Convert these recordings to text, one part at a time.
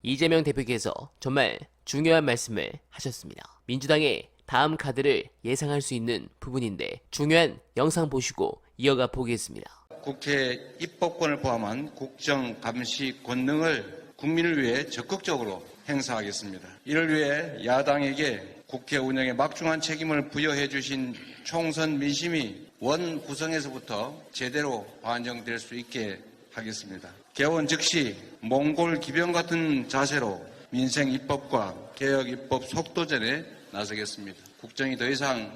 이재명 대표께서 정말 중요한 말씀을 하셨습니다. 민주당의 다음 카드를 예상할 수 있는 부분인데 중요한 영상 보시고 이어가 보겠습니다. 국회 입법권을 포함한 국정 감시 권능을 국민을 위해 적극적으로 행사하겠습니다. 이를 위해 야당에게 국회 운영에 막중한 책임을 부여해 주신 총선 민심이 원 구성에서부터 제대로 반영될 수 있게 하겠습니다. 개원 즉시 몽골 기병 같은 자세로 민생 입법과 개혁 입법 속도전에 나서겠습니다. 국정이 더 이상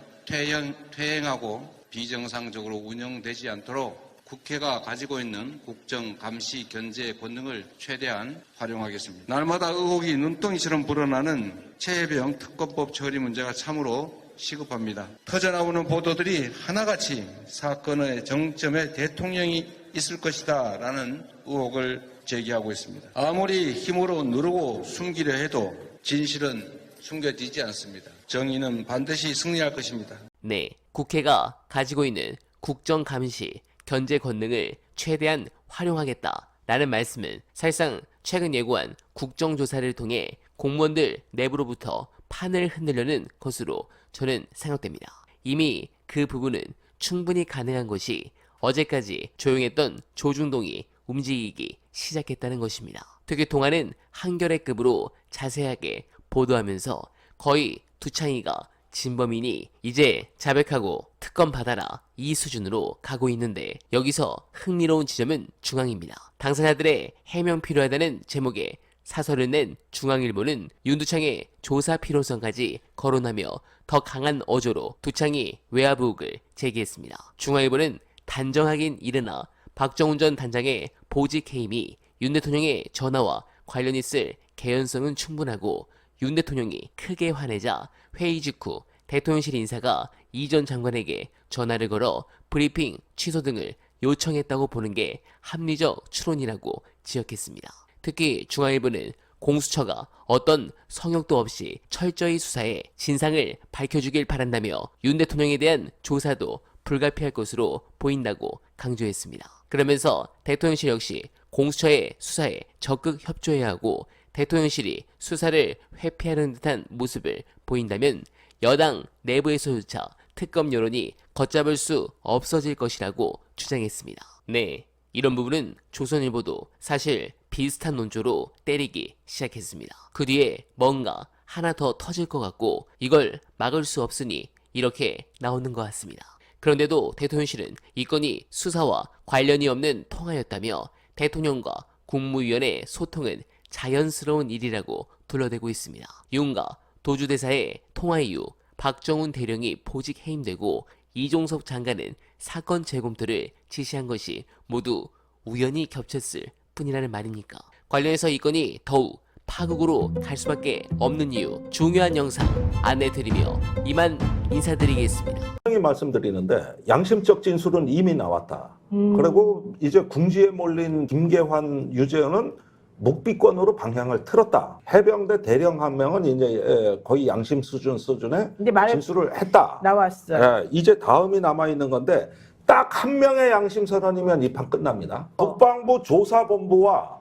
퇴행하고 비정상적으로 운영되지 않도록 국회가 가지고 있는 국정 감시 견제 권능을 최대한 활용하겠습니다. 날마다 의혹이 눈덩이처럼 불어나는 최혜병 특검법 처리 문제가 참으로 시급합니다. 터져나오는 보도들이 하나같이 사건의 정점에 대통령이 있을 것이다 라는 의혹을 제기하고 있습니다. 아무리 힘으로 누르고 숨기려 해도 진실은 숨겨지지 않습니다. 정의는 반드시 승리할 것입니다. 네, 국회가 가지고 있는 국정 감시 견제 권능을 최대한 활용하겠다라는 말씀은 사실상 최근 예고한 국정조사를 통해 공무원들 내부로부터 판을 흔들려는 것으로 저는 생각됩니다. 이미 그 부분은 충분히 가능한 것이 어제까지 조용했던 조중동이 움직이기 시작했다는 것입니다. 특히 동아는 한겨레급으로 자세하게 보도하면서 거의 두창이가 진범이니 이제 자백하고 특검 받아라 이 수준으로 가고 있는데 여기서 흥미로운 지점은 중앙입니다. 당사자들의 해명 필요하다는 제목의 사설을 낸 중앙일보는 윤두창의 조사 필요성까지 거론하며 더 강한 어조로 두창이 외압 의혹을 제기했습니다. 중앙일보는 단정하긴 이르나 박정훈 전 단장의 보직 해임이 윤 대통령의 전화와 관련 있을 개연성은 충분하고 윤 대통령이 크게 화내자 회의 직후 대통령실 인사가 이 전 장관에게 전화를 걸어 브리핑 취소 등을 요청했다고 보는 게 합리적 추론이라고 지적했습니다. 특히 중앙일보는 공수처가 어떤 성역도 없이 철저히 수사해 진상을 밝혀주길 바란다며 윤 대통령에 대한 조사도 불가피할 것으로 보인다고 강조했습니다. 그러면서 대통령실 역시 공수처의 수사에 적극 협조해야 하고 대통령실이 수사를 회피하는 듯한 모습을 보인다면 여당 내부에서조차 특검 여론이 걷잡을 수 없어질 것이라고 주장했습니다. 네, 이런 부분은 조선일보도 사실 비슷한 논조로 때리기 시작했습니다. 그 뒤에 뭔가 하나 더 터질 것 같고 이걸 막을 수 없으니 이렇게 나오는 것 같습니다. 그런데도 대통령실은 이 건이 수사와 관련이 없는 통화였다며 대통령과 국무위원의 소통은 자연스러운 일이라고 둘러대고 있습니다. 윤과 도주대사의 통화 이후 박정훈 대령이 보직 해임되고 이종석 장관은 사건 재검토를 지시한 것이 모두 우연히 겹쳤을 뿐이라는 말입니까? 관련해서 이 건이 더욱 파국으로 갈 수밖에 없는 이유 중요한 영상 안내드리며 이만 인사드리겠습니다. 말씀드리는데 양심적 진술은 이미 나왔다. 그리고 이제 궁지에 몰린 김계환, 유재현은 묵비권으로 방향을 틀었다. 해병대 대령 한 명은 이제 거의 양심 수준의 진술을 했다. 나왔어요. 이제 다음이 남아 있는 건데 딱 한 명의 양심 선언이면 이 판 끝납니다. 국방부 조사본부와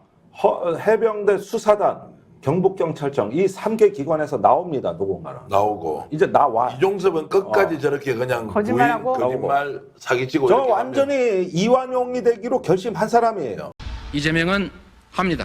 해병대 수사단, 경북경찰청 이 3개 기관에서 나옵니다. 누군가는. 나오고. 이제 나와. 이종섭은 끝까지 저렇게 그냥 거짓말하고 거짓말 사기치고 저 이렇게 완전히 이완용이 되기로 결심한 사람이에요. 이재명은 합니다.